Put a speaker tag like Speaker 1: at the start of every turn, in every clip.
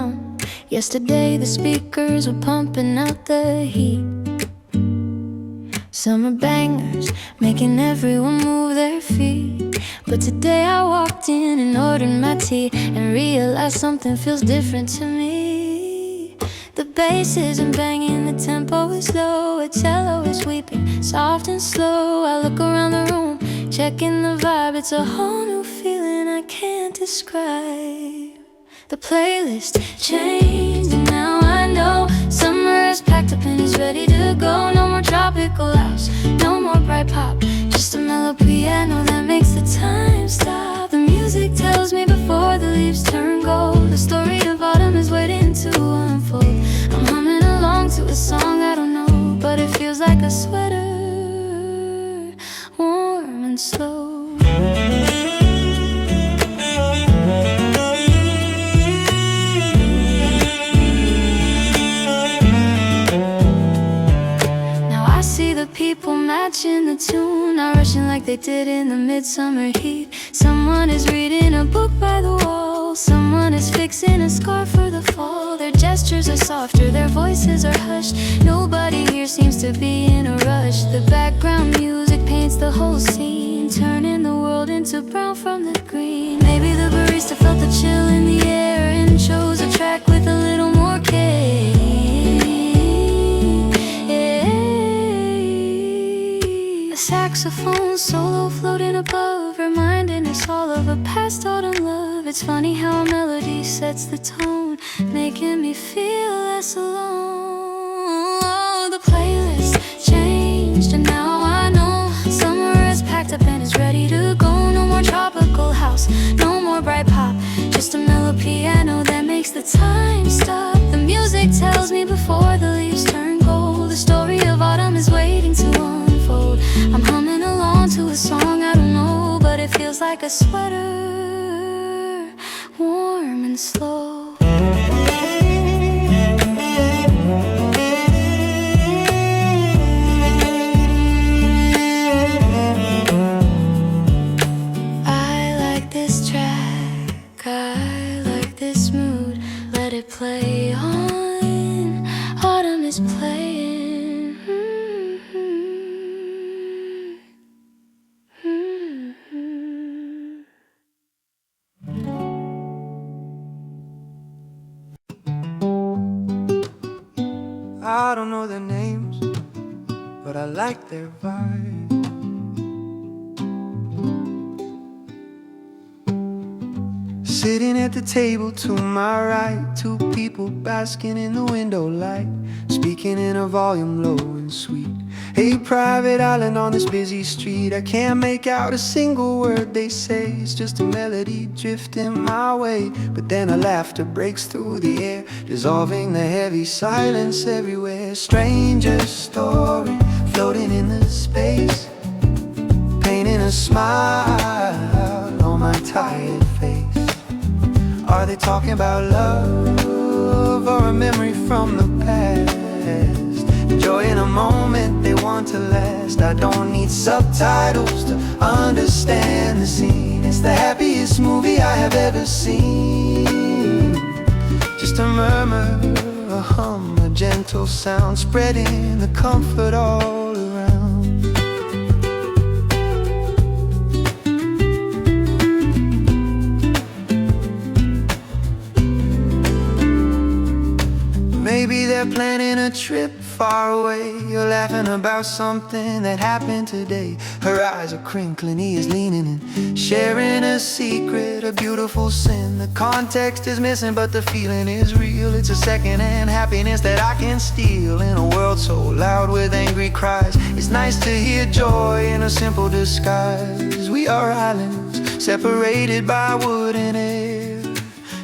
Speaker 1: sound. Yesterday the speakers were pumping out the heat. Summer bangers, making everyone move their feet. But today I walked in and ordered my tea and realized something feels different to me. The bass isn't banging, the tempo is low, a cello is weeping, soft and slow. I look around the room, checking the vibe, it's a whole new feeling I can't describe. The playlist changed and now I know summer is packed up and is ready to go. No more tropical house, no more bright pop, just a mellow piano that makes the time stop. The music tells me before the leaves turn gold, the story of autumn is waiting to unfold. I'm humming along to a song I don't know, but it feels like a sweater, warm and slow. People matching the tune, not rushing like they did in the midsummer heat. Someone is reading a book by the wall, someone is fixing a scarf for the fall. Their gestures are softer, their voices are hushed. Nobody here seems to be in a rush. The background music paints the whole scene, turning the world into brown from the green. Maybe the barista felt the chill in the air and chose a track with a little more care. Saxophone solo floating above, reminding us all of a past autumn love. It's funny how a melody sets the tone, making me feel less alone. The playlist changed and now I know summer is packed up and is ready to go. No more tropical house, no more bright pop, just a mellow piano that makes the time stop. The music tells me before the leaves turn gold, the story of autumn is waiting to unfold. I'm humming along to a song I don't know, but it feels like a sweater, warm and slow. I like this track, I like this mood. Let it play on, autumn is playing.
Speaker 2: I don't know their names, but I like their vibe. Sitting at the table to my right, two people basking in the window light, speaking in a volume low and sweet. A private island on this busy street, I can't make out a single word they say. It's just a melody drifting my way, but then a laughter breaks through the air, dissolving the heavy silence everywhere. Stranger story floating in the space, painting a smile on my tired face. Are they talking about love or a memory from the past? Joy in a moment they want to last. I don't need subtitles to understand the scene. It's the happiest movie I have ever seen. Just a murmur, a hum, a gentle sound, spreading the comfort all around. Maybe they're planning a trip far away. You're laughing about something that happened today. Her eyes are crinkling, he is leaning in, sharing a secret, a beautiful sin. The context is missing, but the feeling is real. It's a second-hand happiness that I can steal. In a world so loud with angry cries, it's nice to hear joy in a simple disguise. We are islands, separated by wood and air,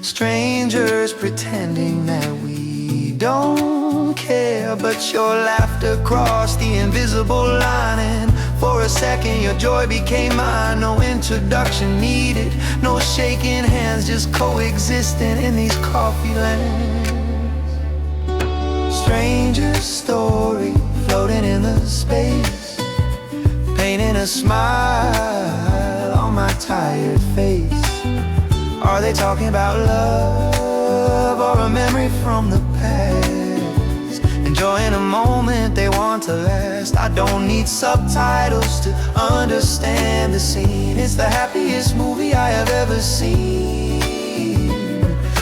Speaker 2: strangers pretending that we don't care. But your laughter crossed the invisible line, and for a second your joy became mine. No introduction needed, no shaking hands, just coexisting in these coffee lands. Stranger story floating in the space, painting a smile on my tired face. Are they talking about love or a from the past, enjoying a moment they want to last. I don't need subtitles to understand the scene. It's the happiest movie I have ever seen.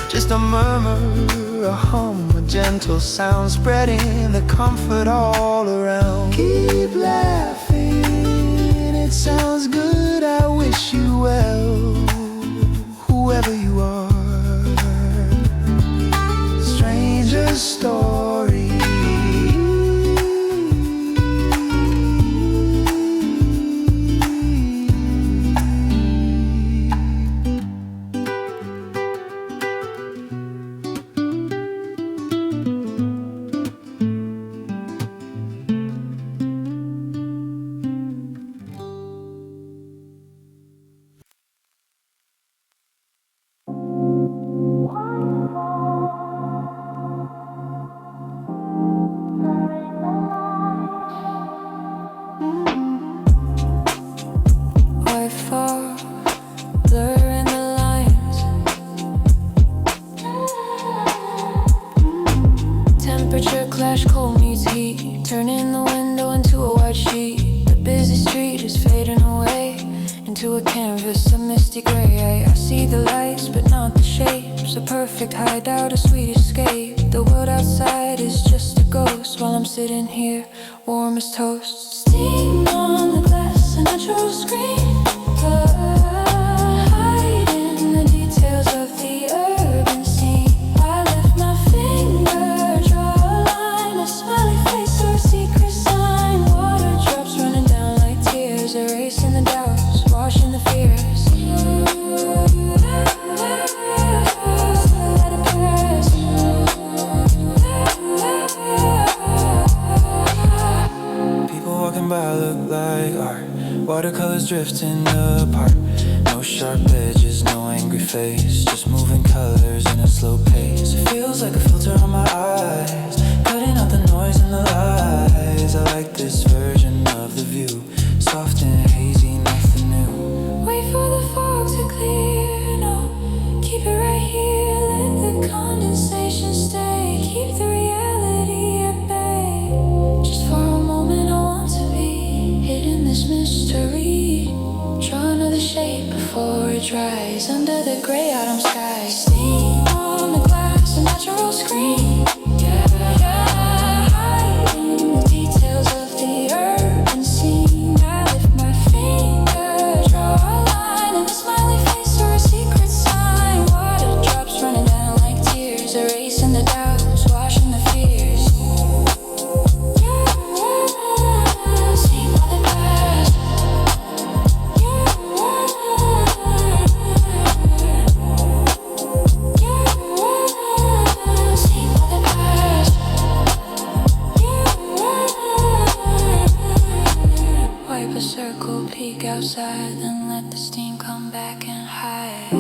Speaker 2: Just a murmur, a hum, a gentle sound, spreading the comfort all around. Keep laughing, it sounds good, I wish you well, whoever you are. Stranger story.
Speaker 1: Hideout, a sweet escape. The world outside is just a ghost while I'm sitting here, warm as toast. Steam on the glass, a natural screen. Hiding the details of the urban scene. I lift my finger, draw a line, a smiley face or a secret sign. Water drops running down like tears, erasing the doubts, washing the fears.
Speaker 3: By look like art, watercolors drifting apart. No sharp edges, no angry face, just moving colors in a slow pace. It feels like a filter on my eyes, cutting out the noise and the lies. I like this version of the view, soft and hazy, nothing new.
Speaker 1: Wait for the fog to clear, no, keep it right here, let the condensation stay. Keep the reality at bay, just for a moment I want to hidden this mystery. Draw another shape before it dries under the gray autumn sky. Steam on the glass, a natural screen. Hiding the details of the urban scene. I lift my finger, draw a line, and a smiley face or a secret sign. Water drops running down like tears, erasing the doubts, washing the fears. Outside, then let the steam come back and hide.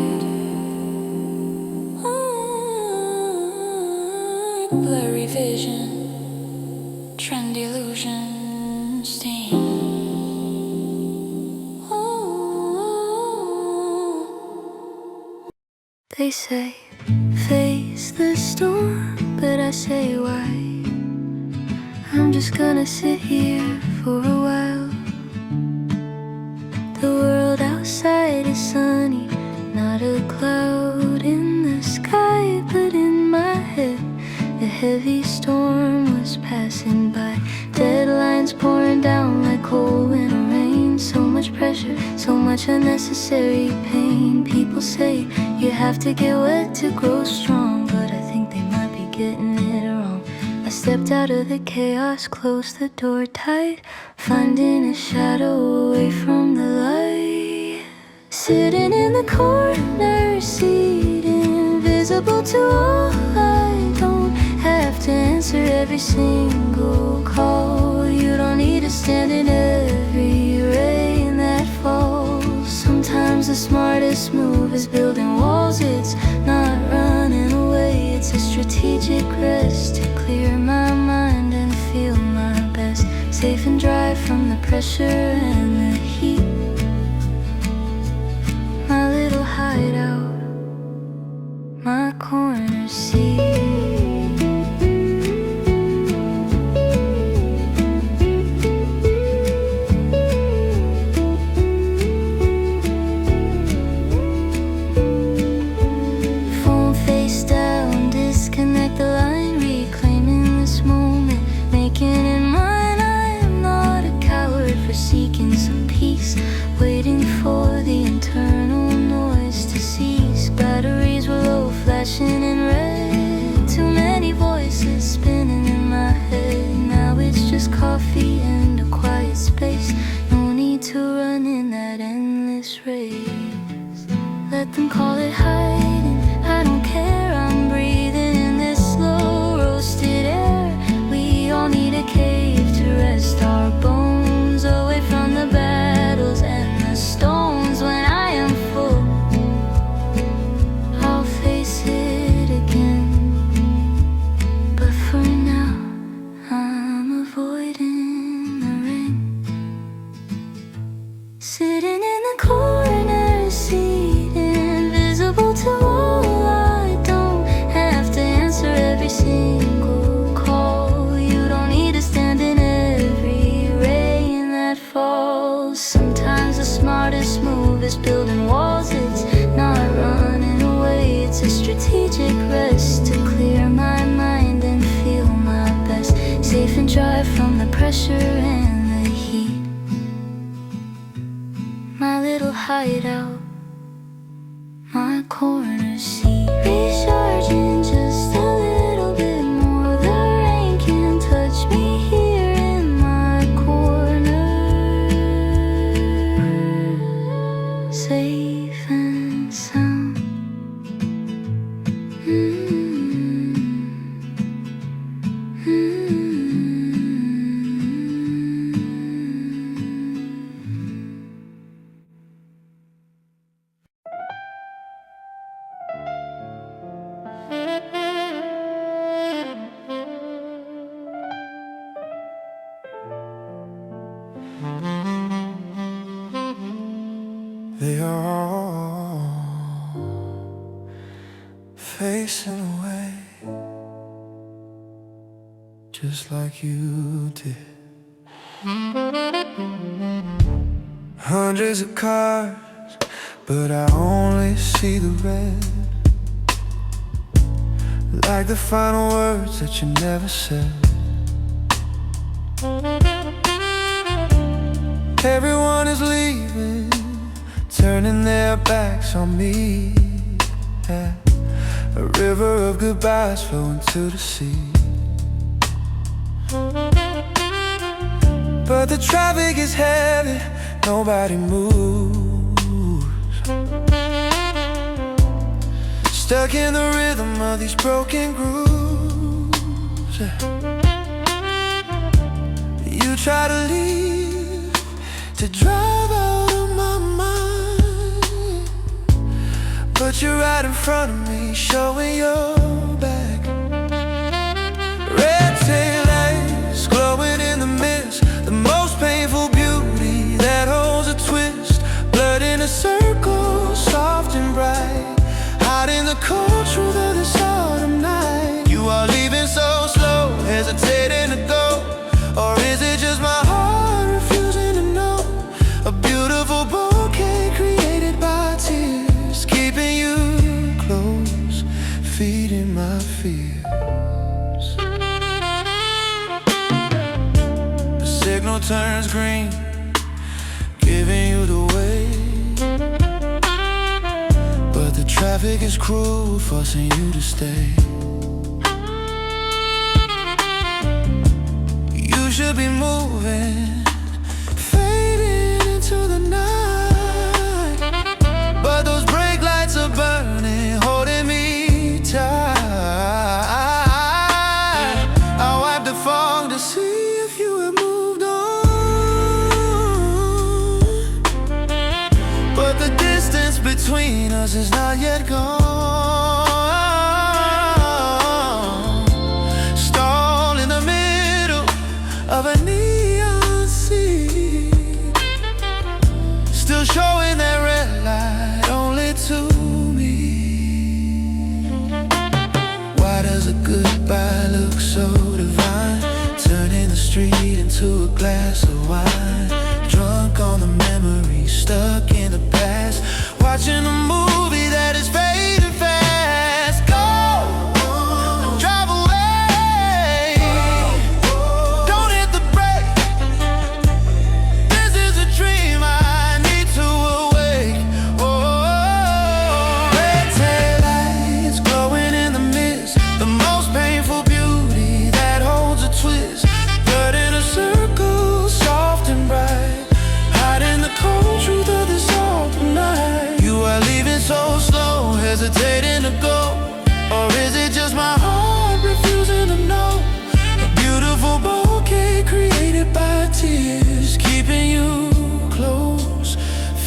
Speaker 1: Blurry vision, trend illusion, steam. They say face the storm, but I say why? I'm just gonna sit here for a while. The world outside is sunny, not a cloud in the sky, but in my head a heavy storm was passing by. Deadlines pouring down like cold winter rain. So much pressure, so much unnecessary pain. People say you have to get wet to grow strong, but I think they might be getting it wrong. I stepped out of the chaos, closed the door tight, finding a shadow away from the light. Sitting in the corner seat, invisible to all. I don't have to answer every single call. You don't need to stand in every rain that falls. Sometimes the smartest move is building walls. It's not running away, it's a strategic rest to clear my mind and feel my best. Safe and dry from the pressure and the heat. My little hideout, my corner seat. sleeping, call it hiding. I don't care, I'm breathing in this slow roasted air. We all need a cave to rest our bones, away from the battles and the stones. When I am full, I'll face it again. But for now, I'm avoiding the rain. Sitting in the corner seat, invisible to all. I don't have to answer every single call. You don't need to stand in every rain that falls. Sometimes the smartest move is building walls. It's not running away, it's a strategic rest to clear my mind and feel my best. Safe and dry from the pressure and the heat. My little hideout, my corner seat. Recharging just a little bit more. The rain can't touch me here in my corner. Safe and sound.
Speaker 3: They are all facing away, just like you did. Hundreds of cars, but I only see the red. Like the final words that you never said. Everyone is leaving, turning their backs on me. Yeah. A river of goodbyes flowing to the sea. But the traffic is heavy, nobody moves. Stuck in the rhythm of these broken grooves. Yeah. You try to leave, to drive out of my mind, but you're right in front of me, showing your back. Red tail lights glowing in the mist, the most painful beauty that holds a twist. Blood in a circle, soft and bright, out in the cold truth of this autumn night. You are leaving so slow, hesitating to go, or is it just my heart refusing to know? A beautiful bouquet created by tears, keeping you close, feeding my fears. The signal turns green, giving you the way, but the traffic is cruel, forcing you to stay. You should be moving, fading into the night, but those brake lights are burning, holding me tight. I wipe the fog to see if you have moved on, but the distance between us is not yet gone. Stall in the middle of a neon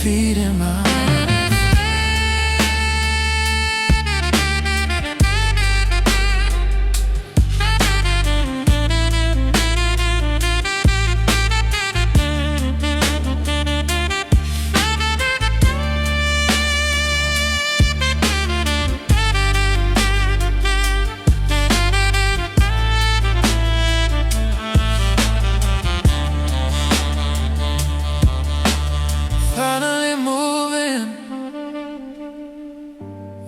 Speaker 3: beat in my heart. Finally moving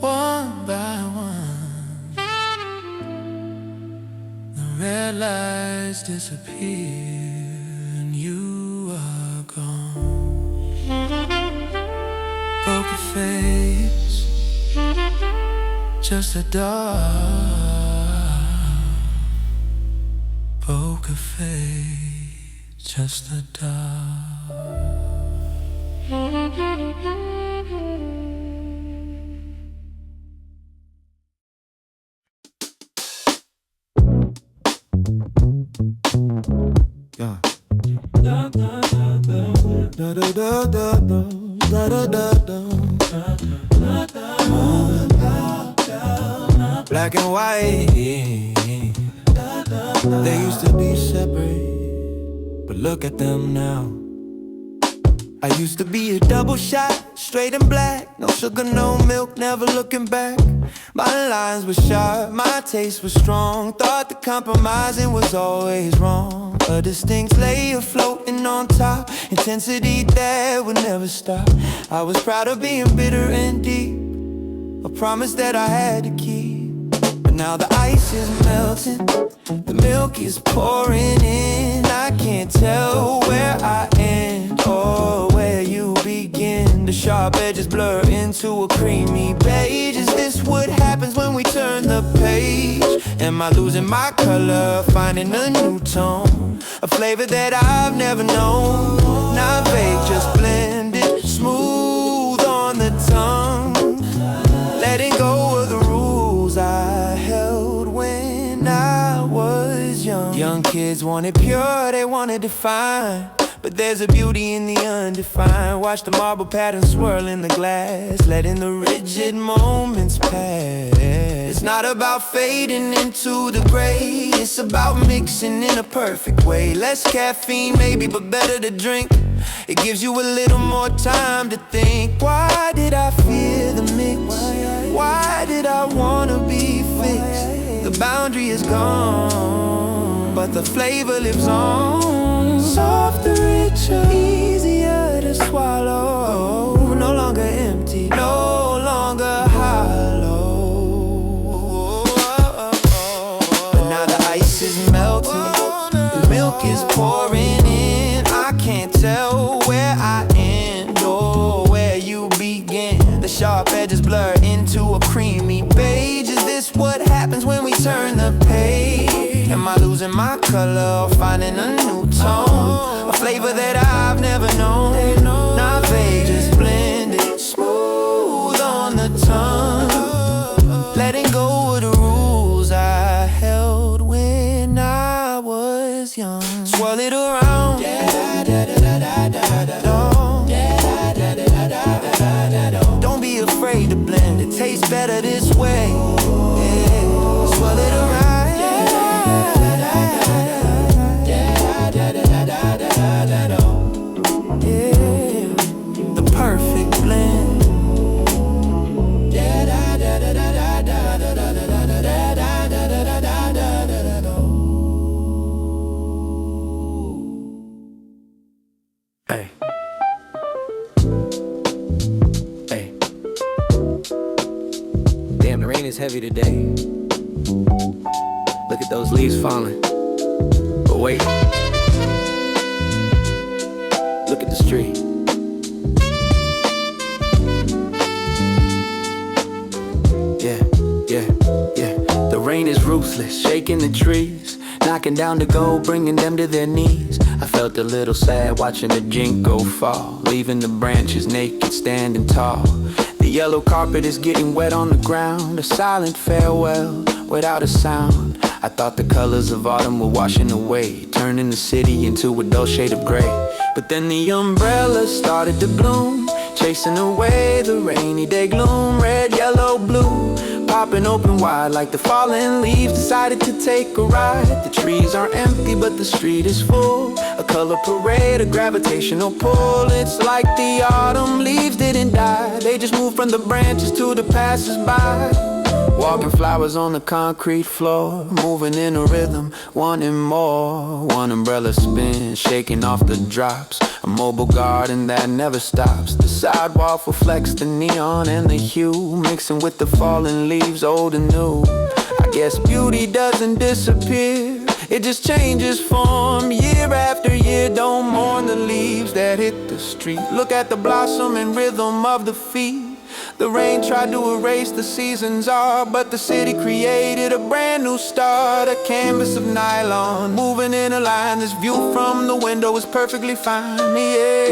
Speaker 3: one by one. The red lights disappear and you are gone. Broken face, just a dark. Broken face, just a dark.
Speaker 2: Yeah.
Speaker 3: Black and white, they used to be separate, but look at them now. I used to be a double shot, straight and black. No sugar, no milk, never looking back. My lines were sharp, my taste was strong. Thought the compromising was always wrong. A distinct layer floating on top, intensity that would never stop. I was proud of being bitter and deep, a promise that I had to keep. But now the ice is melting, the milk is pouring in. I can't tell where I end or where you begin. The sharp edges blur into a creamy beige. Is this what happens when we turn the page? Am I losing my color, finding a new tone? A flavor that I've never known. Not vague, just blended, smooth on the tongue. Letting go of the rules I held when I was young. Young kids wanted pure, they wanted defined, but there's a beauty in the undefined. Watch the marble pattern swirl in the glass, letting the rigid moments pass. It's not about fading into the gray, it's about mixing in a perfect way. Less caffeine maybe, but better to drink. It gives you a little more time to think. Why did I fear the mix? Why did I wanna be fixed? The boundary is gone, but the flavor lives on. Softer, richer, easier to swallow. No longer empty, no longer hollow. But now the ice is melting, the milk is pouring in. I can't tell where I end or where you begin. The sharp edges blur into a creamy beige. Is this what happens when we turn the page? Am I losing my color or finding a new tone? A flavor that I've never known. Not vague, just blended, smooth on the tongue. Letting go of the rules I held when I was young. Swirl it around. Don't be afraid to blend, it tastes better this way. Yeah. Swirl it around. Yeah. The perfect blend. Hey. Hey. Damn, the rain is heavy today. Look at those leaves falling. But wait. Look at the street. Yeah, yeah, yeah. The rain is ruthless, shaking the trees, knocking down the gold, bringing them to their knees. I felt a little sad watching the jinko fall, leaving the branches naked, standing tall. The yellow carpet is getting wet on the ground, a silent farewell without a sound. I thought the colors of autumn were washing away, turning the city into a dull shade of gray. But then the umbrellas started to bloom, chasing away the rainy day gloom. Red, yellow, blue, popping open wide like the fallen leaves decided to take a ride. The trees are empty but the street is full, a color parade, a gravitational pull. It's like the autumn leaves didn't die, they just moved from the branches to the passers-by. Walking flowers on the concrete floor, moving in a rhythm, wanting more. One umbrella spin, shaking off the drops, a mobile garden that never stops. The sidewalk reflects the neon and the hue, mixing with the fallen leaves, old and new. I guess beauty doesn't disappear, it just changes form year after year. Don't mourn the leaves that hit the street, look at the blossom and rhythm of the feet. The rain tried to erase the season's art, but the city created a brand new start. A canvas of nylon, moving in a line. This view from the window is perfectly fine, yeah.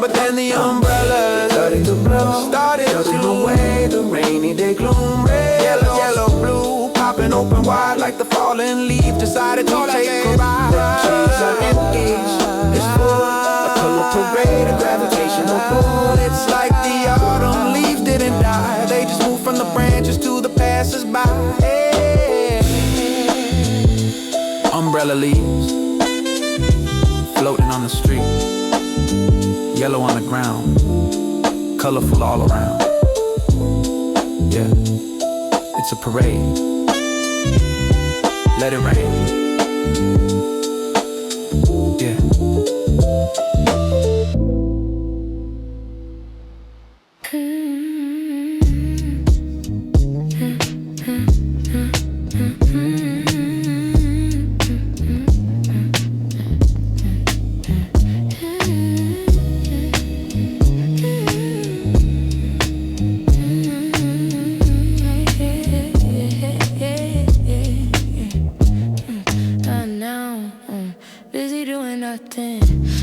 Speaker 3: But then the umbrellas started to blow, started to away the rainy day gloom. Red, yellow, yellow, blue, popping open wide like the fallen leaf decided to take a ride. The trees are empty, it's full, parade, a gravitational pull. It's like the autumn leaves didn't die, they just moved from the branches to the passers-by. Hey. Umbrella leaves floating on the street, yellow on the ground, colorful all around. Yeah, it's a parade. Let it rain. Yeah.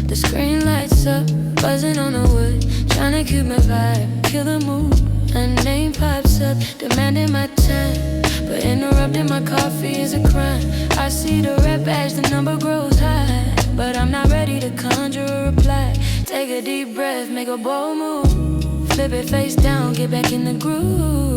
Speaker 1: The screen lights up, buzzing on the wood, trying to keep my vibe, kill the mood. A name pops up, demanding my time, but interrupting my coffee is a crime. I see the red badge, the number grows high, but I'm not ready to conjure a reply. Take a deep breath, make a bold move, flip it face down, get back in the groove.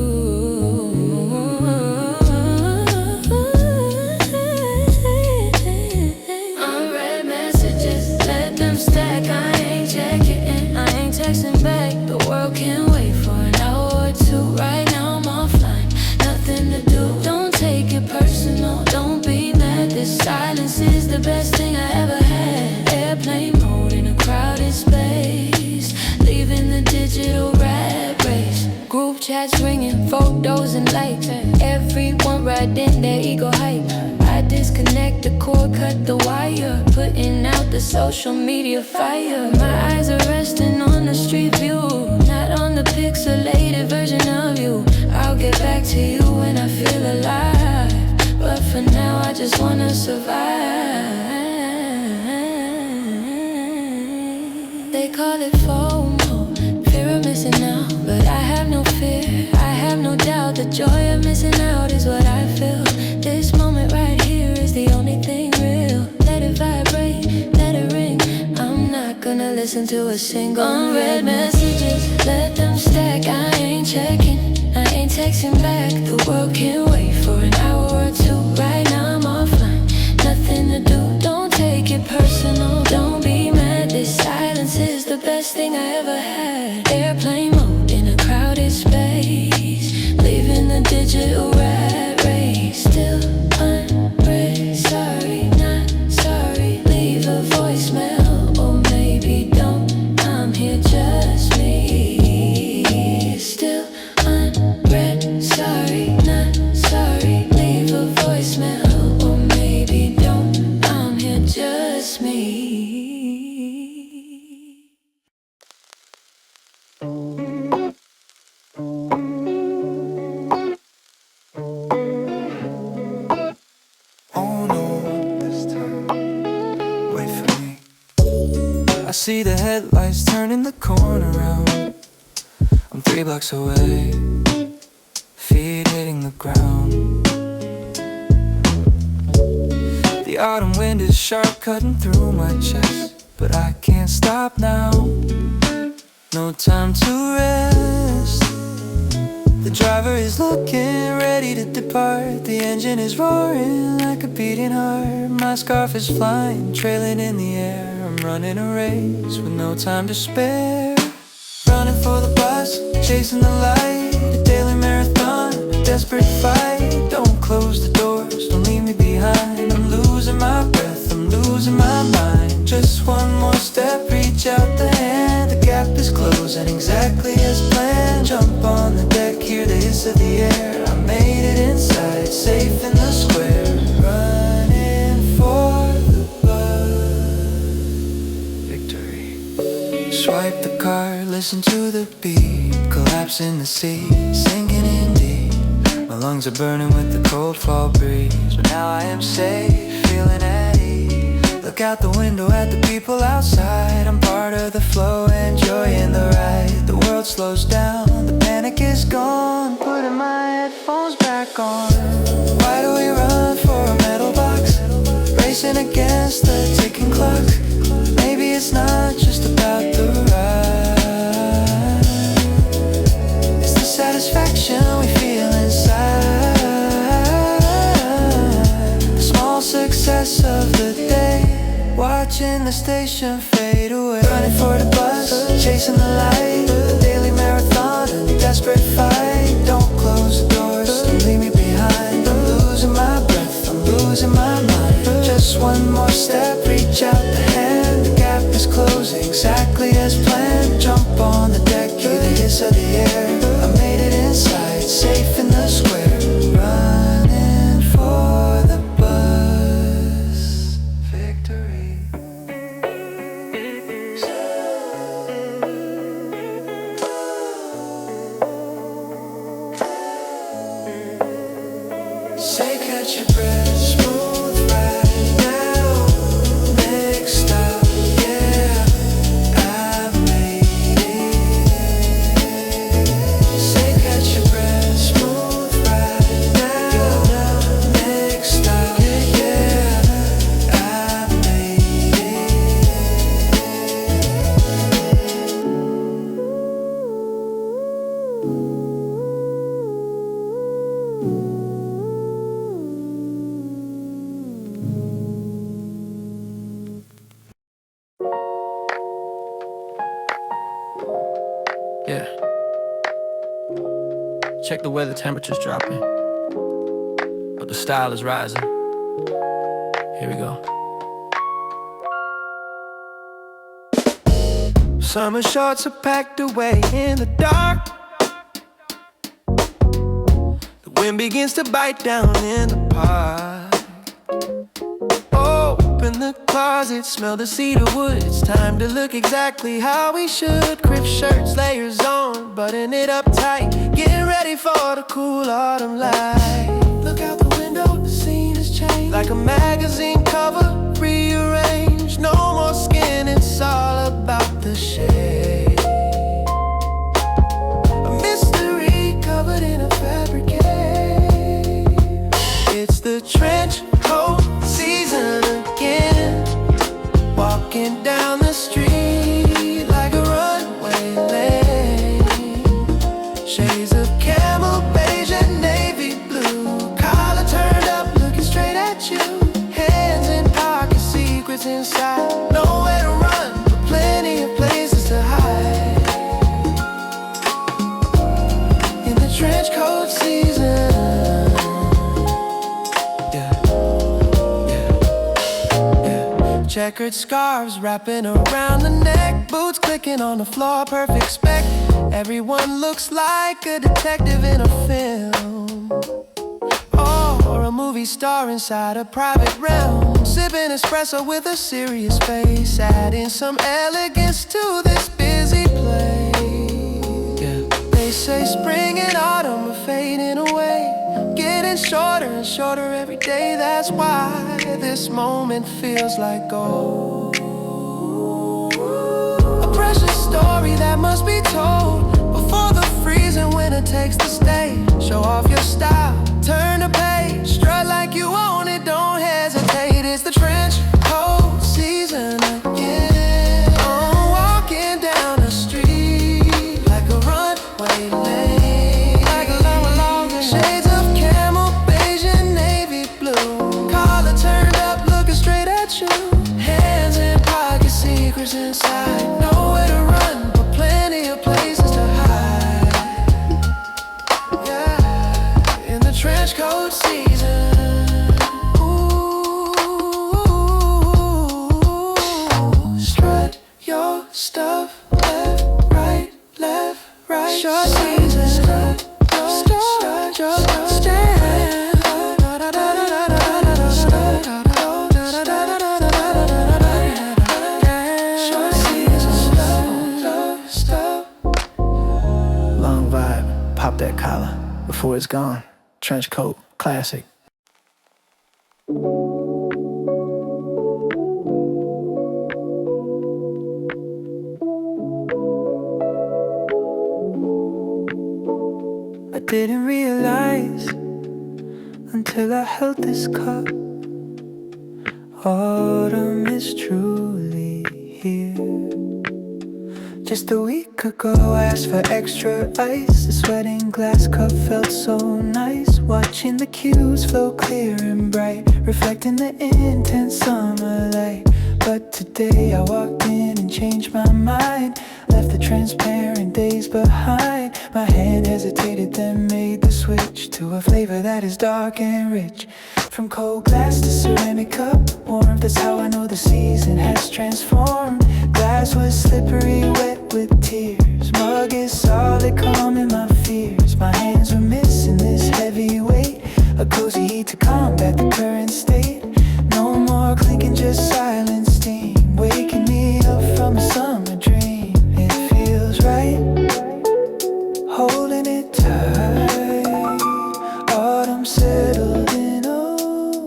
Speaker 1: Stack, I ain't checking, I ain't texting back. The world can't wait for an hour or two. Right now I'm offline, nothing to do. Don't take it personal, don't be mad. This silence is the best thing I ever had. Airplane mode in a crowded space, leaving the digital rat race. Group chats ringing, photos and likes, everyone riding their ego hype. I disconnect the cord, cut the wire, putting out the social media fire. My eyes are resting on the street view, not on the pixelated version of you. I'll get back to you when I feel alive, but for now I just wanna survive. They call it FOMO, fear of missing out, but I have no fear, I have no doubt. The joy of missing out is what I feel. This moment right here is the only thing real. Let it vibrate, let it ring. I'm not gonna listen to a single unread messages, let them stack. I ain't checking, I ain't texting back. The world can't wait for an hour or two. Right now I'm offline, nothing to do. Don't take it personal, don't be mad. This silence is the best thing I ever had. Airplane mode in a crowded space, leaving the digital rat race. Still unread, sorry, not sorry. Leave a voicemail, or maybe don't. I'm here, just me. Still unread, sorry, not sorry. Leave a voicemail, or maybe don't. I'm here, just me.
Speaker 3: I see the headlights turning the corner out. I'm 3 blocks away, feet hitting the ground. The autumn wind wind is sharp cutting through my chest, but I can't stop now. No time to rest. The driver is looking ready to depart. The engine is roaring like a beating heart. My scarf is flying, trailing in the air. I'm running a race with no time to spare. Running for the bus, chasing the light. A daily marathon, a desperate fight. Don't close the doors, don't leave me behind. I'm losing my breath, I'm losing my mind. Just one more step, reach out the hand. The gap is closing exactly as planned. Jump on the deck, hear the hiss of the air. I made it inside, safe in the square. Running for the bus. Victory. Swipe the card, listen to the beat. Collapse in the sea, sinking in deep. My lungs are burning with the cold fall breeze. But now I am safe, feeling at ease. Look out the window at the people outside. I'm part of the flow, enjoying the ride. The world slows down, the panic is gone. Putting my headphones back on. Why do we run for a metal box? Racing against the ticking clock. Maybe it's not just about the ride. It's the satisfaction we feel inside. The small success of the day. Watching the station fade away. Running for the bus, chasing the light. A daily marathon, a desperate fight. Don't close the doors, don't leave me behind. I'm losing my breath, I'm losing my mind. Just one more step, reach out the hand. The gap is closing exactly as planned. Jump on the deck, hear the hiss of the air. I made it inside, safe in the square. Running for the bus. Victory. Say catch your breath, smooth ride now. Next stop, yeah, I made it. Say catch your breath, smooth ride now. Next stop, yeah, I made Yeah. Check the weather, temperature's dropping, but the style is rising. Here we go. Summer shorts are packed away in the dark. The wind begins to bite down in the park. Open the closet, smell the cedar wood. It's time to look exactly how we should. Crisp shirts, layers on, button it up tight. Getting ready for the cool autumn light. Look out the window, the scene has changed. Like a magazine cover, rearranged. No more skin, it's all about the shade. A mystery covered in a fabric cave. It's the trench coat season again. Walking down the street like a runway lane. Shades of camel, beige and navy blue. Collar turned up, looking straight at you. Hands in pockets, secrets inside. Nowhere to run, but plenty of places to hide. In the trench coat season. Checkered scarves wrapping around the neck. Boots clicking on the floor, perfect spec. Everyone looks like a detective in a film, or a movie star inside a private realm. Sipping espresso with a serious face, adding some elegance to this busy place. They say spring and autumn are fading away, getting shorter and shorter every day. That's why this moment feels like gold. A precious story that must be told before the freezing winter takes the stage. Show off your style, turn the page, strut like you own it, don't hesitate. It's the trench trench coat season. Ooh, strut your stuff, left, right. Short season. Strut your stand. Short season. Long vibe, pop that collar before it's gone. Trench coat, classic. I didn't realize until I held this cup. Autumn is truly here. Just a week ago I asked for extra ice. The sweating glass cup felt so nice. Watching the cues flow clear and bright, reflecting the intense summer light. But today I walked in and changed my mind. Left the transparent days behind. My hand hesitated, then made the switch to a flavor that is dark and rich. From cold glass to ceramic cup warmth, that's how I know the season has transformed. Glass was slippery, wet with tears. Mug is solid, calming my fears. My hands were missing this heavy weight, a cozy heat to combat the current state. No more clinking, just silent steam, waking me up from a summer dream. It feels right, holding it tight. Autumn settled in overnight.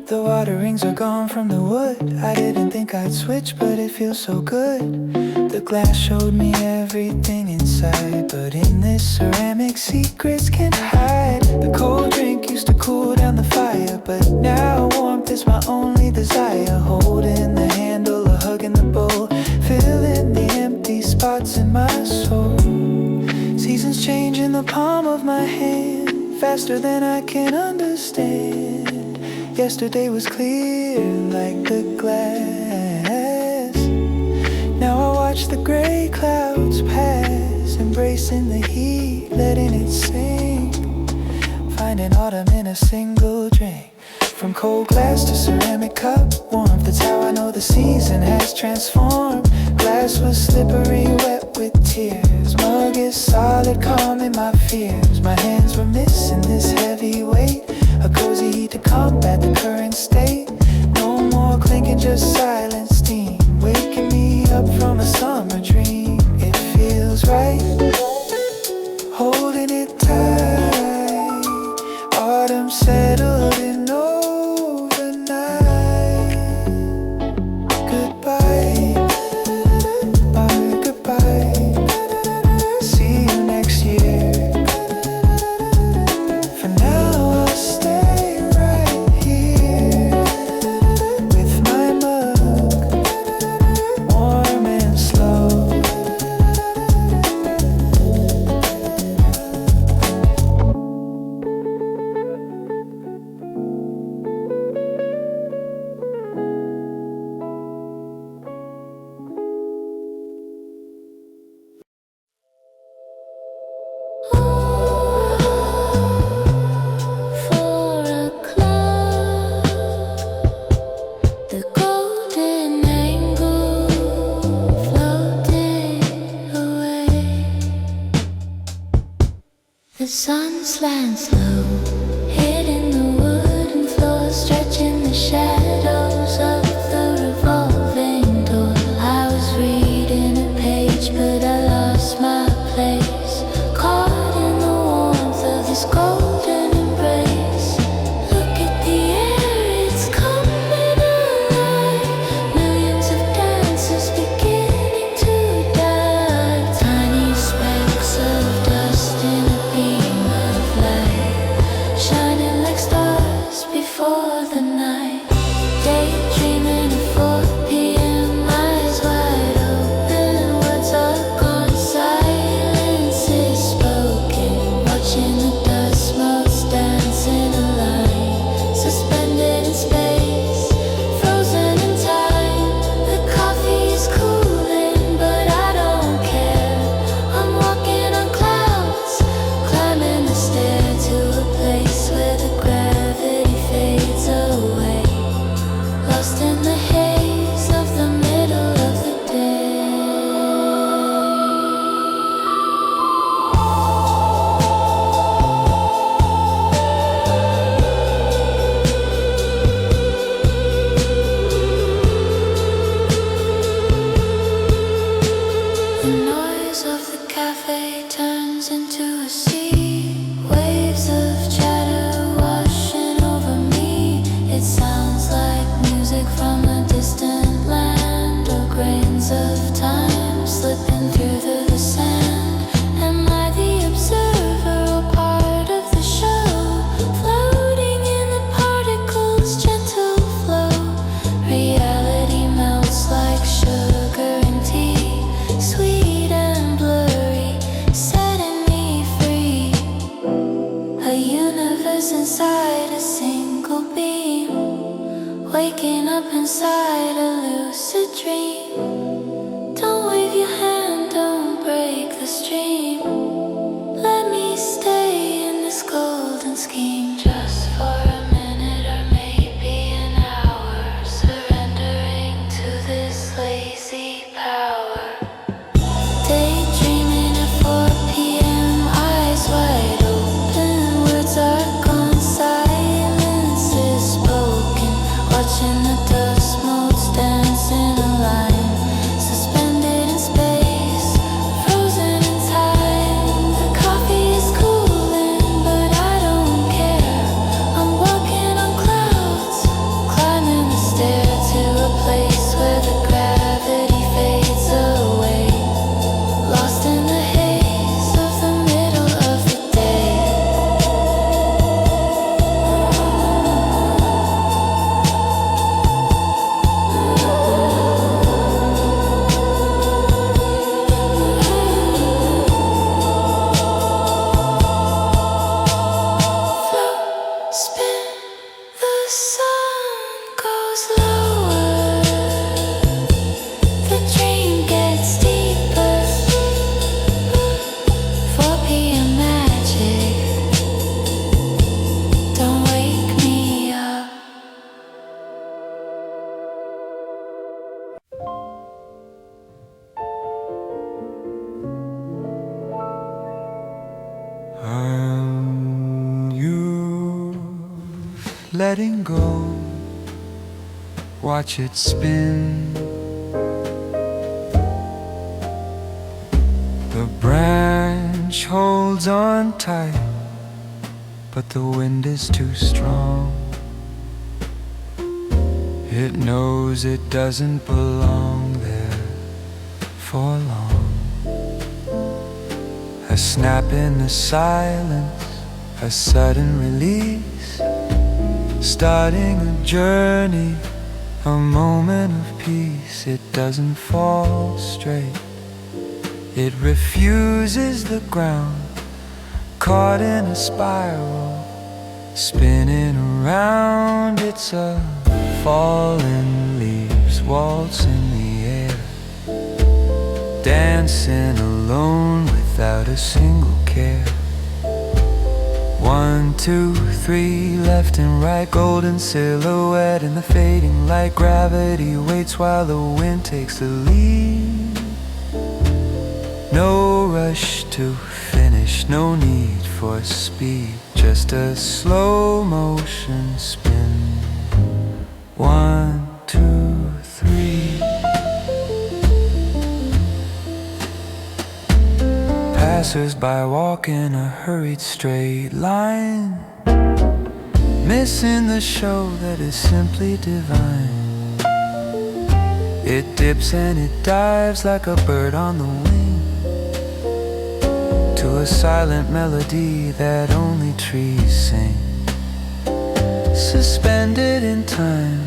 Speaker 3: The water rings are gone from the wood. I didn't think I'd switch, but it feels so good. The glass showed me everything inside, but in this ceramic secrets can't hide. The cold drink used to cool down the fire, but now warmth is my only desire. Holding the handle or hugging the bowl, filling the empty spots in my soul. Seasons change in the palm of my hand, faster than I can understand. Yesterday was clear like the glass. Now I watch the gray clouds pass, embracing the heat, letting it sink. Finding autumn in a single drink. From cold glass to ceramic cup warmth, that's how I know the season has transformed. Glass was slippery, wet with tears. Mug is solid, calming my fears. My hands were missing this heavy weight, a cozy heat to combat the current state. No more clinking, just silent steam, waking me up from a summer dream. It feels right, holding it tight. Autumn settled in overnight. Goodbye, bye, goodbye. See you next year. For now I'll stay right here with my mug, warm and slow.
Speaker 1: For a cloud, the golden angle floated away. The sun slants low, hitting the wooden floor, stretching the shadows of the revolving door. I was reading a page, but I lost my place, caught in the warmth of this golden embrace. Look at the air, it's coming alive. Millions of dancers beginning to dive. Tiny specks of dust in a beam of light. day turns into a sea. Waves of chatter washing over me. It sounds like music from a distant land, or grains of time slipping through the sand. Am I the observer or part of the show? Floating in the particles' gentle flow. Reality melts like sugar and tea, sweet and blurry, setting me free. A universe inside a single beam, waking up inside a lucid dream. Don't wave your hand, don't break the stream. Let me stay in this golden scheme just for a minute or maybe an hour, surrendering to this lazy power. Daydreaming at 4 p.m., eyes wide open, words are gone, silence is spoken. Watching the dust motes dance in a line, suspended in space, frozen in time. The coffee is cooling, but I don't care. I'm walking on clouds, climbing the stair to a place where the gravity fades away, lost in the haze of the middle of the day. Float, spin, the sun goes lower, the dream gets deeper. 4 p.m. magic, don't wake me up.
Speaker 2: You letting go, watch it spin. The branch holds on tight, but the wind is too strong. It knows it doesn't belong there for long. A snap in the silence, a sudden release, starting a journey, a moment of peace. It doesn't fall straight, it refuses the ground, caught in a spiral, spinning around. It's a fallen leaves waltz in the air, dancing alone without a single care. 1, 2, 3, left and right, golden silhouette in the fading light. Gravity waits while the wind takes the lead. No rush to finish, no need for speed, just a slow motion spin. 1, 2, 3. Passers-by walk in a hurried straight line, missing the show that is simply divine. It dips and it dives like a bird on the wing, to a silent melody that only trees sing. Suspended in time,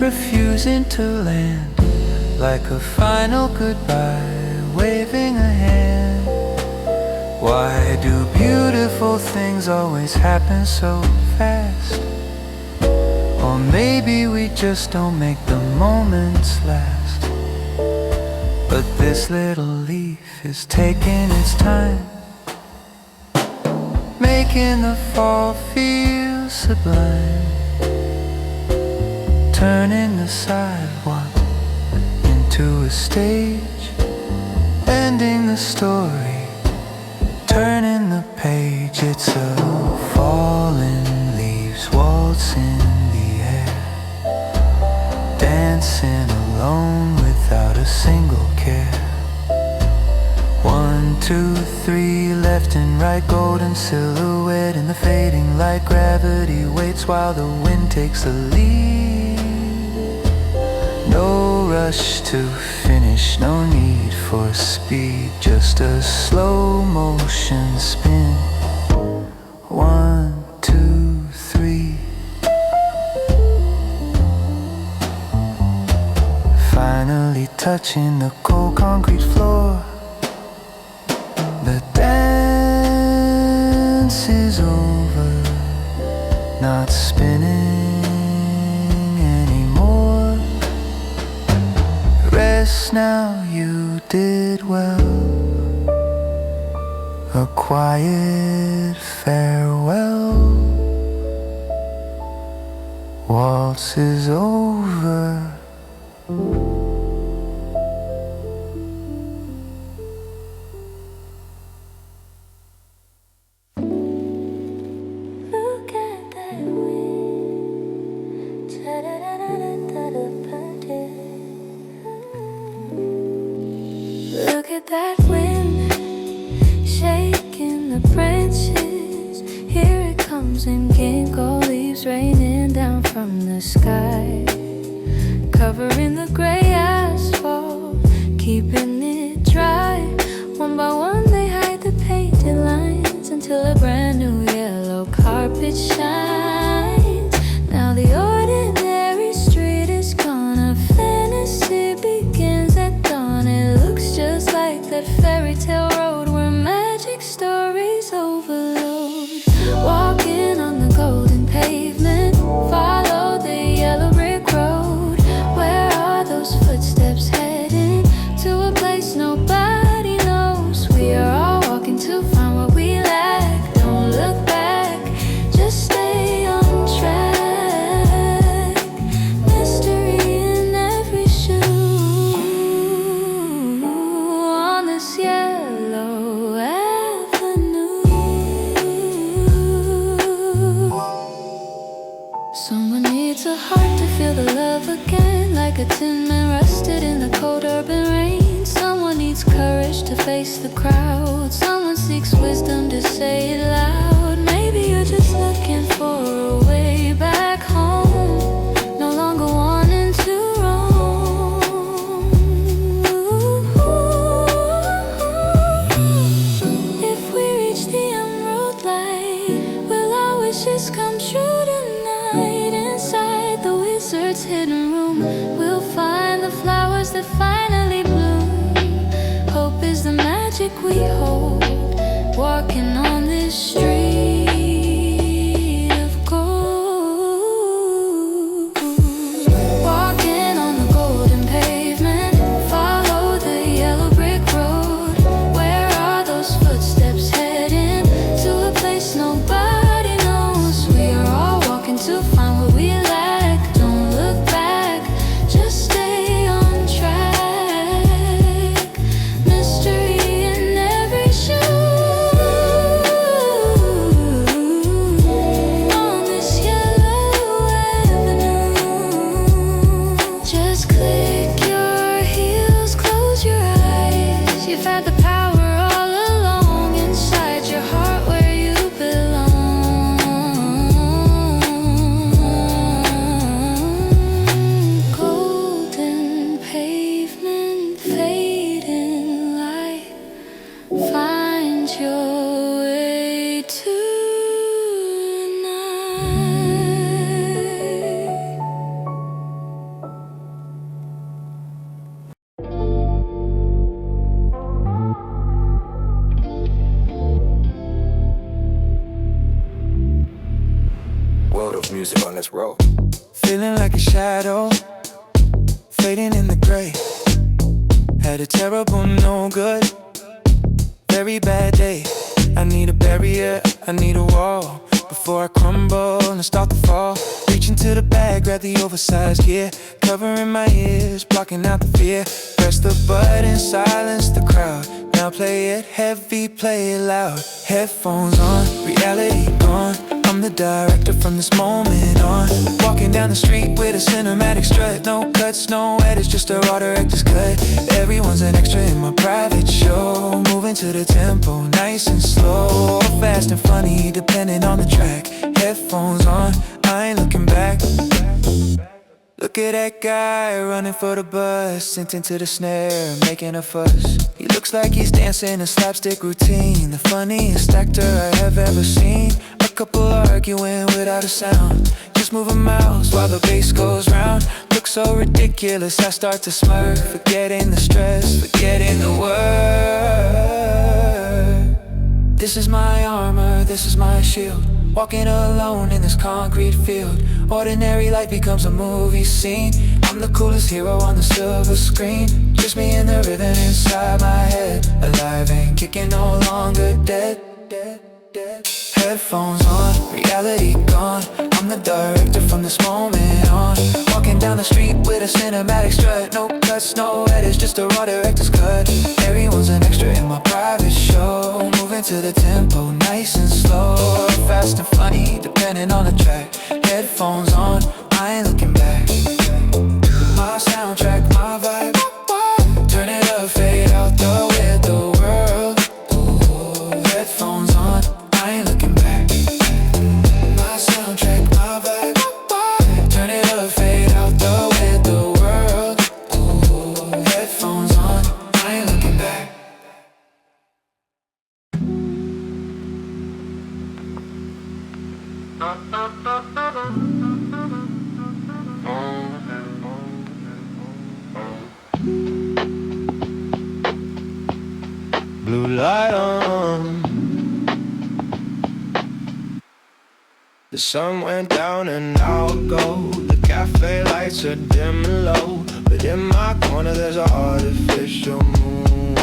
Speaker 2: refusing to land, like a final goodbye, waving a hand. Why do beautiful things always happen so fast? Or maybe we just don't make the moments last. But this little leaf is taking its time, making the fall feel sublime, turning the sidewalk into a stage, ending the story, turning the page. It's a falling leaves waltz in the air, dancing alone without a single care.
Speaker 3: 1, 2, 3, left and right, golden silhouette in the fading light. Gravity waits while the wind takes the lead. No rush to finish, no need for speed, just a slow motion spin. 1, 2, 3. Finally touching the cold concrete floor. The dance is over, not spinning anymore. Rest now, you did well. A quiet farewell. Waltz is over.
Speaker 1: Look at that wind. Look at that wind, shaking the branches. Here it comes in ginkgo leaves raining down from the sky, covering the gray asphalt, keeping it dry. One by one they hide the painted lines until a brand new yellow carpet shines. Now the ordinary street is gone, a fantasy begins at dawn. It looks just like that fairy tale road where magic stories overload. Walking on the golden pavement, follow the yellow brick road. Where are those footsteps heading? To a place nobody knows. We are all walking to find what we lack. Don't look back, just stay on track. Mystery in every shoe on this yellow avenue. Someone needs a heart to feel the love again, like a tin man rusted in the cold urban rain. Someone needs courage to face the crowd. Someone seeks wisdom to say it loud. Maybe you're just looking for a way back home, no longer wanting to roam. If we reach the emerald light, will our wishes come true tonight? Inside the wizard's hidden room, we'll find the flowers that finally bloom. Hope is the magic we hold, walking on this street of gold. Walking on the golden pavement, follow the yellow brick road. Where are those footsteps heading? To a place nobody knows. We are all walking to find what we lack. Don't look back, just stay on track. Mystery in every shoe on this yellow avenue. Just click your heels, close your eyes. You've had the power all along inside your heart where you belong. Golden pavement, fading light. Find your way tonight.
Speaker 3: World of music on this road.
Speaker 2: Feeling like a shadow, fading in the gray. Had a terrible, no good, very bad day. I need a barrier, I need a wall, before I crumble and start to fall. Reaching to the bag, grab the oversized gear, covering my ears, blocking out the fear. Press the button, silence the crowd. Now play it heavy, play it loud. Headphones on, reality gone. I'm
Speaker 3: the director from this moment on. Walking down the street with a cinematic strut. No cuts, no edits, just a raw director's cut. Everyone's an extra in my private show. Moving to the tempo, nice and slow. Fast and funny, depending on the track. Headphones on, I ain't looking back. Look at that guy running for the bus, sent into the snare, making a fuss. He looks like he's dancing a slapstick routine. The funniest actor I have ever seen. A couple arguing without a sound, just moving mouths while the bass goes round. Looks so ridiculous, I start to smirk, forgetting the stress, forgetting the word. This is my armor, this is my shield. Walking alone in this concrete field. Ordinary life becomes a movie scene. I'm the coolest hero on the silver screen. Just me and the rhythm inside my head. Alive and kicking, no longer dead. Headphones on, reality gone. I'm the director from this moment on. Walking down the street with a cinematic strut. No cuts, no edits, just a raw director's cut. Everyone's an extra in my private show. Moving to the tempo, nice and slow. Fast and funny, depending on the track. Headphones on, I ain't looking back. My soundtrack, my vibe. Turn it up, fade out the with the world. Headphones on, I ain't looking back. My soundtrack, my vibe. Turn it up, fade out the with the world. Headphones on, I ain't looking back.
Speaker 2: Blue light on. The sun went down an hour ago. The cafe lights are dim and low, but in my corner there's an artificial moon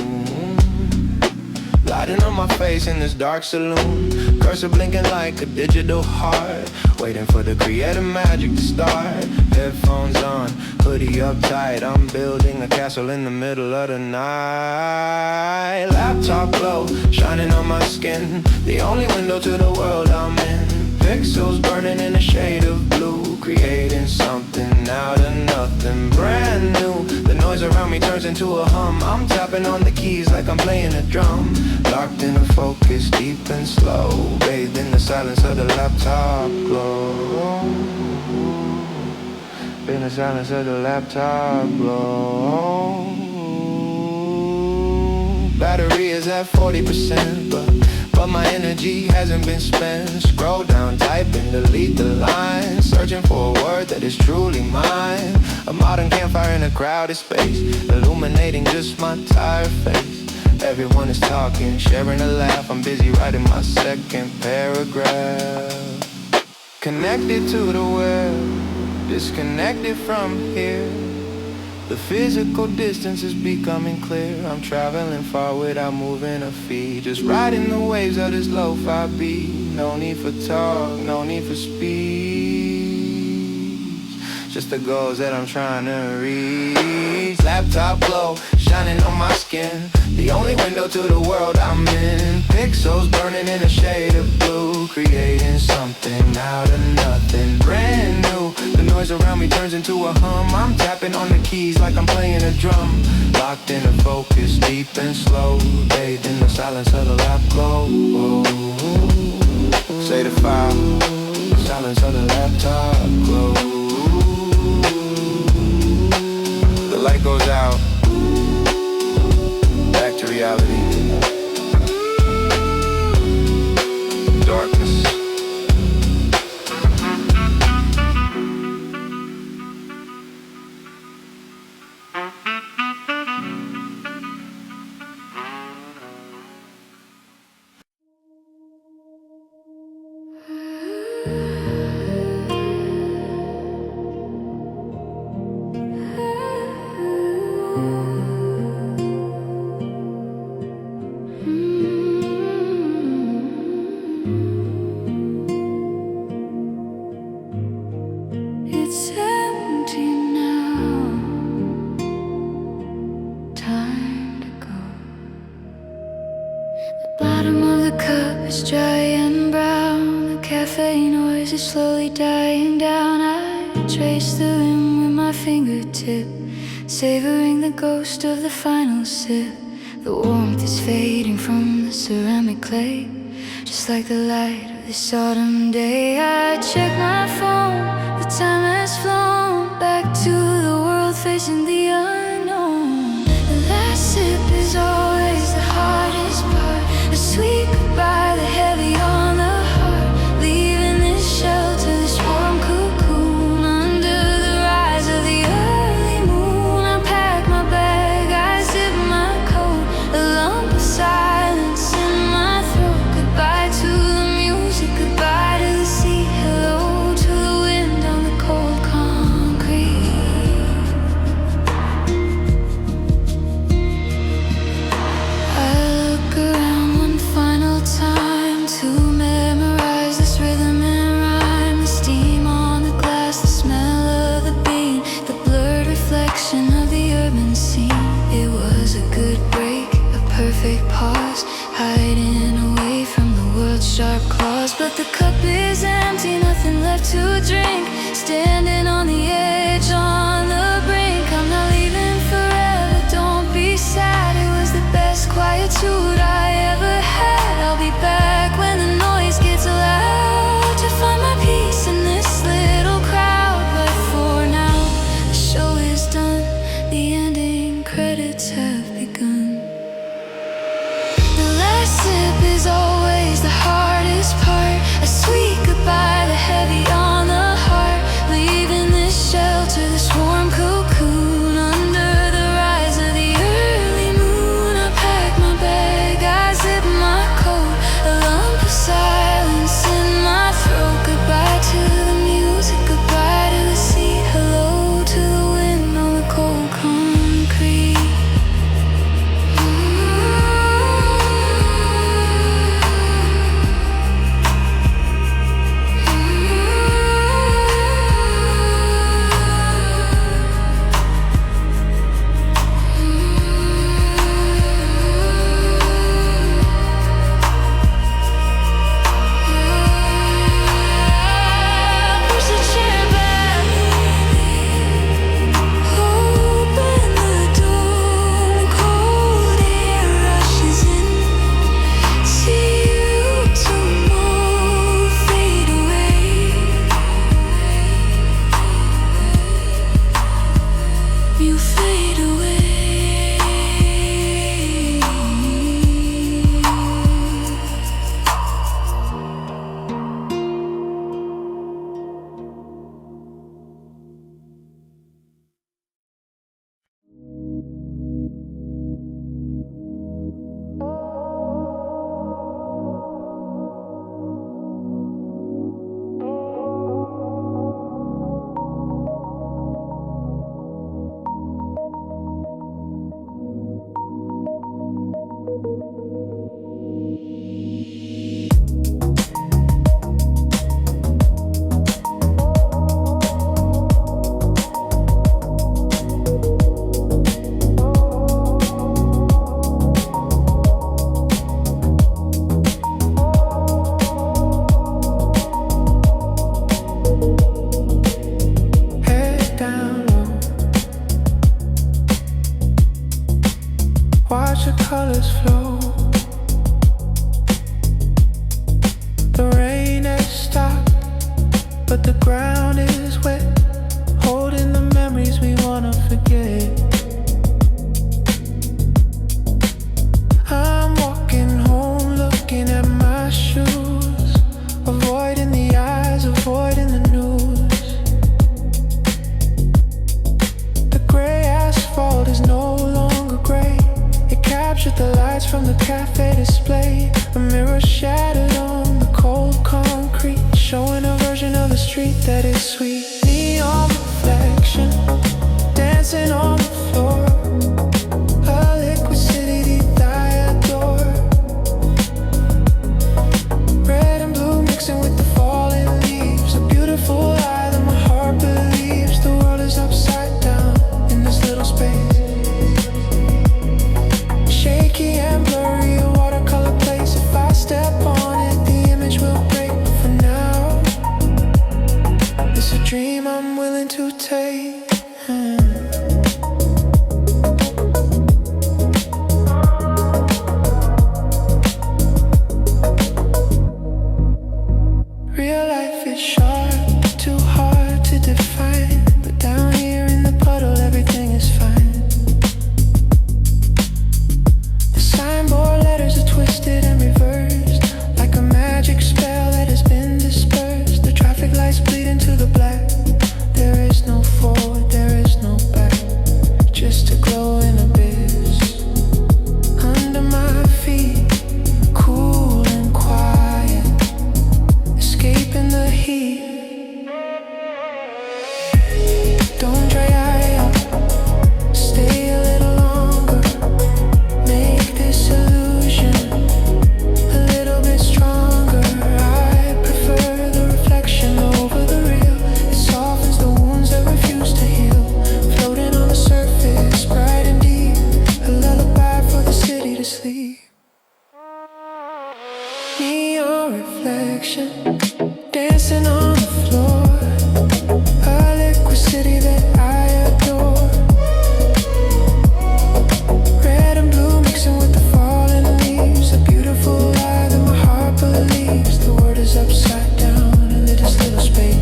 Speaker 2: lighting on my face in this dark saloon. Cursor blinking like a digital heart, waiting for the creative magic to start. Headphones on, hoodie up tight. I'm building a castle in the middle of the night. Laptop glow, shining on my skin. The only window to the world I'm in. Pixels burning in a shade of blue, creating something out of nothing brand new. The noise around me turns into a hum. I'm tapping on the keys like I'm playing a drum. Locked in a focus, deep and slow, bathed in the silence of the laptop glow. In the silence of the laptop glow. Battery is at 40%, but my energy hasn't been spent. Scroll down, type and delete the line, searching for a word that is truly mine. A modern campfire in a crowded space, illuminating just my tired face. Everyone is talking, sharing a laugh. I'm busy writing my second paragraph. Connected to the web, disconnected from here. The physical distance is becoming clear. I'm traveling far without moving a feet, just riding the waves of this lo-fi beat. No need for talk, no need for speech, just the goals that I'm trying to reach. Laptop glow, shining on my skin. The only window to the world I'm in. Pixels burning in a shade of blue, creating something out of nothing brand new. The noise around me turns into a hum. I'm tapping on the keys like I'm playing a drum. Locked in a focus, deep and slow, bathed in the silence of the lap glow. Say the file, silence of the laptop glow. The light goes out, back to reality. Darkness.
Speaker 1: It's empty now. Time to go. The bottom of the cup is dry and brown. The cafe cafe noise is slowly dying down. I trace the rim with my fingertip, savoring the ghost of the final sip. The warmth is fading from the ceramic clay, just like the light of this autumn day. I check my phone, the time has flown back to the world facing the unknown. The last sip is always the hardest part, a sweet goodbye, the heavy on the heart, leaving this shelter, this warm cocoon under the rise of the early moon. I pack my bag, I zip my coat, a lump of silence in my throat. Goodbye to the music, goodbye to the sea, hello to the wind on the cold concrete. I look around one final time to memorize this rhythm and rhyme. The steam on the glass, the smell of the bean, the blurred reflection of the urban scene. It was a good break, a perfect pause, hiding away from the world's sharp claws. But the cup is empty, nothing left to drink, standing on the edge, on the brink. I'm not leaving forever, don't be sad. It was the best quietude I ever had. I'll be back when the noise gets loud, to find my peace in this little crowd. But for now, the show is done, the ending credits have begun. The last sip is always the hardest part, a sweet goodbye, the heavy on the heart, leaving this shelter, this warm cocoon under the rise of the early moon. I pack my bag, I zip my coat, a lump of silence in my throat. Goodbye to the music, goodbye to the sea, hello to the wind on the cold concrete. Push the chair back, open the door, the cold air rushes in. See you tomorrow, fade away. You fade away.
Speaker 2: Head down low, watch the colors flow. The rain has stopped, but the ground is wet, holding the memories we wanna forget. I'm walking home, looking at my shoes, avoiding the eyes, avoiding the news. The gray asphalt is no longer gray, it captured the lights from the cafe display. A mirror shattered on the cold concrete, showing a version of the street that
Speaker 3: Neon reflection dancing on the floor, a liquid city that I adore. Red and blue mixing with the falling leaves, a beautiful lie that my heart believes. The world is upside down in this little space,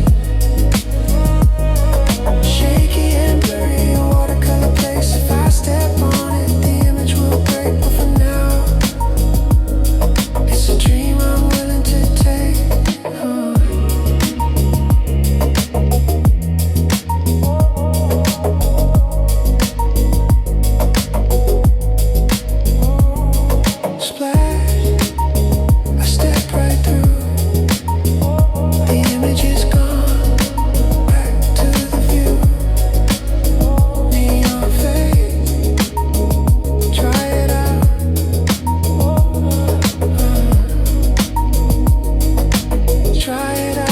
Speaker 3: shaky and blurry, a watercolor place. If I step on it, the image will break. But for now, it's a dream I'm willing to take. Splash, I step right through. The image is gone, back to the view. Neon fade, try it out. Try it out.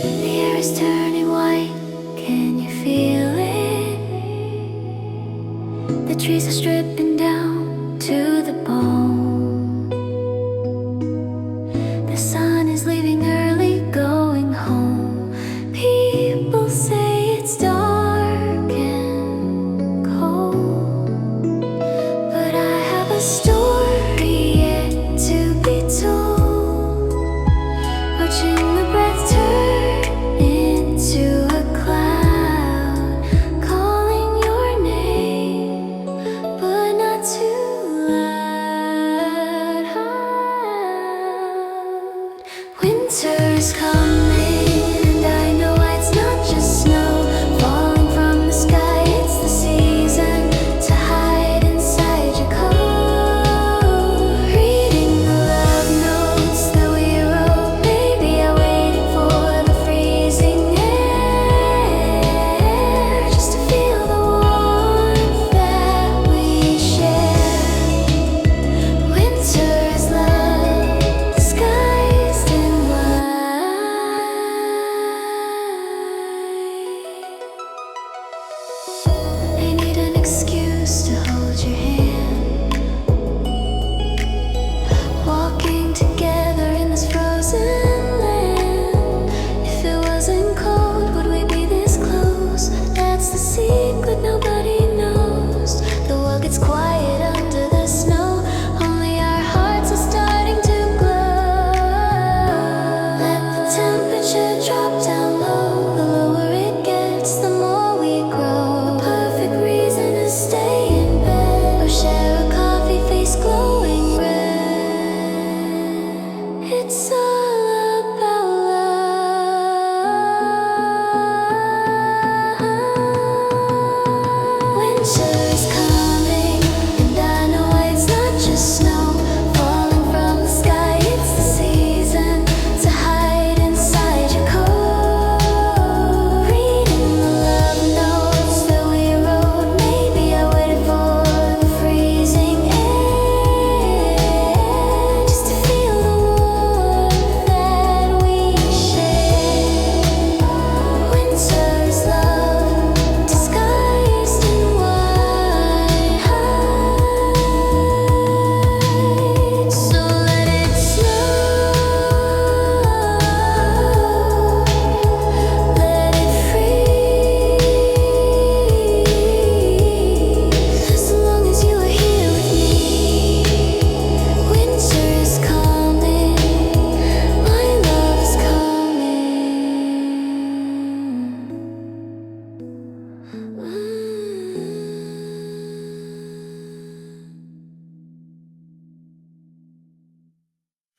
Speaker 1: The air is turning white, can you feel it? The trees are stripping down to the bone.